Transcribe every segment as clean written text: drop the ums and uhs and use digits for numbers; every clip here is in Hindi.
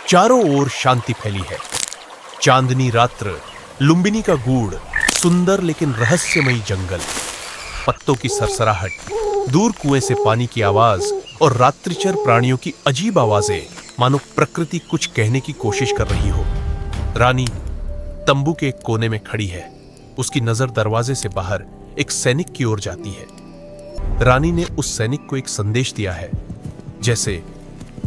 चारों ओर शांति फैली है। चांदनी रात्र, लुंबिनी का गूढ़, सुंदर लेकिन रहस्यमयी जंगल, पत्तों की सरसराहट, दूर कुएं से पानी की आवाज और रात्रिचर प्राणियों की अजीब आवाजें, मानो प्रकृति कुछ कहने की कोशिश कर रही हो। रानी तंबू के एक कोने में खड़ी है। उसकी नजर दरवाजे से बाहर एक सैनिक की ओर जाती है। रानी ने उस सैनिक को एक संदेश दिया है, जैसे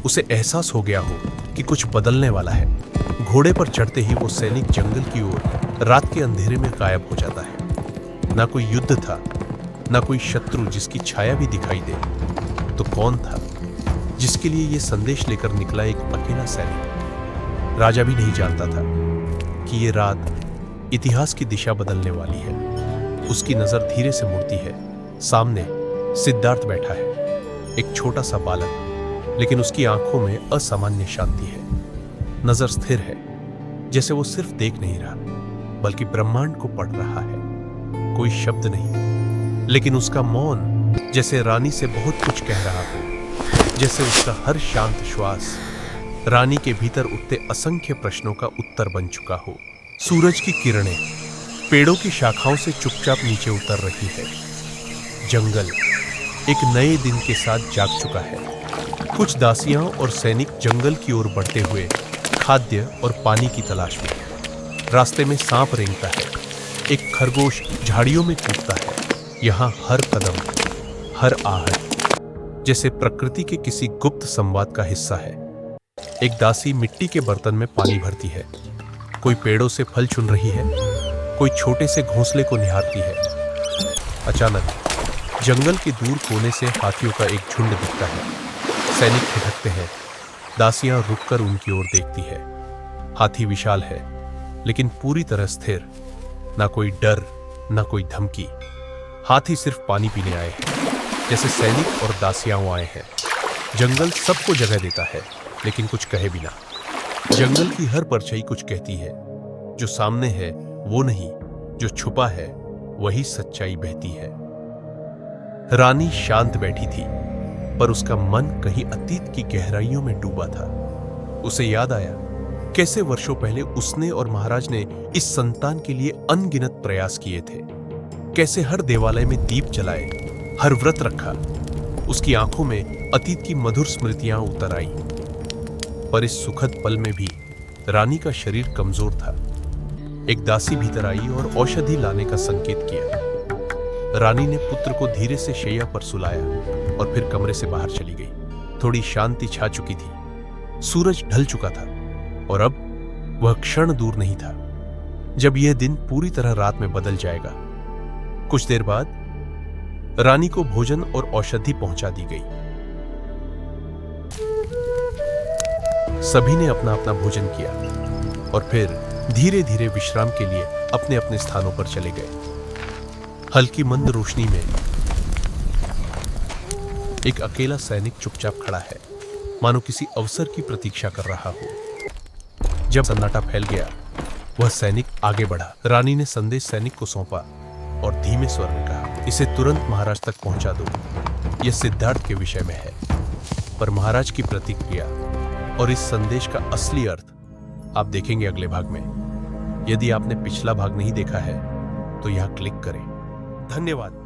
उसे एहसास हो गया हो कि कुछ बदलने वाला है। घोड़े पर चढ़ते ही वो सैनिक जंगल की ओर रात के अंधेरे में गायब हो जाता है। ना कोई युद्ध था, ना कोई शत्रु जिसकी छाया भी दिखाई दे। तो कौन था जिसके लिए यह संदेश लेकर निकला एक अकेला सैनिक? राजा भी नहीं जानता था कि ये रात इतिहास की दिशा बदलने वाली है। उसकी नजर धीरे से मुड़ती है। सामने सिद्धार्थ बैठा है, एक छोटा सा बालक, लेकिन उसकी आंखों में असामान्य शांति है। नजर स्थिर है, जैसे वो सिर्फ देख नहीं रहा बल्कि ब्रह्मांड को पढ़ रहा है। कोई शब्द नहीं, लेकिन उसका मौन जैसे रानी से बहुत कुछ कह रहा हो। जैसे उसका हर शांत श्वास रानी के भीतर उठते असंख्य प्रश्नों का उत्तर बन चुका हो। सूरज की किरणें पेड़ों की शाखाओं से चुपचाप नीचे उतर रही है। जंगल एक नए दिन के साथ जाग चुका है। कुछ दासियां और सैनिक जंगल की ओर बढ़ते हुए खाद्य और पानी की तलाश में। रास्ते में सांप रेंगता है, एक खरगोश झाड़ियों में कूदता है। यहां हर कदम, हर आहट जैसे प्रकृति के किसी गुप्त संवाद का हिस्सा है। एक दासी मिट्टी के बर्तन में पानी भरती है। कोई पेड़ों से फल चुन रही है, कोई छोटे से घोंसले को निहारती है। अचानक जंगल के दूर कोने से हाथियों का एक झुंड दिखता है। सैनिक ठिठकते हैं। दासियां रुककर उनकी ओर देखती है। हाथी विशाल है, लेकिन पूरी तरह स्थिर। ना कोई डर, ना कोई धमकी। हाथी सिर्फ पानी पीने आए हैं, जैसे सैनिक और दासियां आए हैं। जंगल सबको जगह देता है, लेकिन कुछ कहे बिना। जंगल की हर परछाई कुछ कहती है। जो सामने है वो नहीं, जो छुपा है वही सच्चाई बहती है। रानी शांत बैठी थी, पर उसका मन कहीं अतीत की गहराइयों में डूबा था। उसे याद आया कैसे वर्षों पहले उसने और महाराज ने इस संतान के लिए अनगिनत प्रयास किए थे। कैसे हर देवालय में दीप जलाए, हर व्रत रखा। उसकी आंखों में अतीत की मधुर स्मृतियां उतर आई। पर इस सुखद पल में भी रानी का शरीर कमजोर था। एक दासी भीतर आई और औषधि लाने का संकेत किया। रानी ने पुत्र को धीरे से शैया पर सुलाया और फिर कमरे से बाहर चली गई। थोड़ी शांति छा चुकी थी। सूरज ढल चुका था और अब वह क्षण दूर नहीं था जब यह दिन पूरी तरह रात में बदल जाएगा। कुछ देर बाद रानी को भोजन और औषधि पहुंचा दी गई। सभी ने अपना अपना भोजन किया और फिर धीरे धीरे विश्राम के लिए अपने अपने स्थानों पर चले गए। हल्की मंद रोशनी में एक अकेला सैनिक चुपचाप खड़ा है, मानो किसी अवसर की प्रतीक्षा कर रहा हो। जब सन्नाटा फैल गया, वह सैनिक आगे बढ़ा। रानी ने संदेश सैनिक को सौंपा और धीमे स्वर में कहा, इसे तुरंत महाराज तक पहुंचा दो। यह सिद्धार्थ के विषय में है। पर महाराज की प्रतिक्रिया और इस संदेश का असली अर्थ आप देखेंगे अगले भाग में। यदि आपने पिछला भाग नहीं देखा है तो यहां क्लिक करें। धन्यवाद।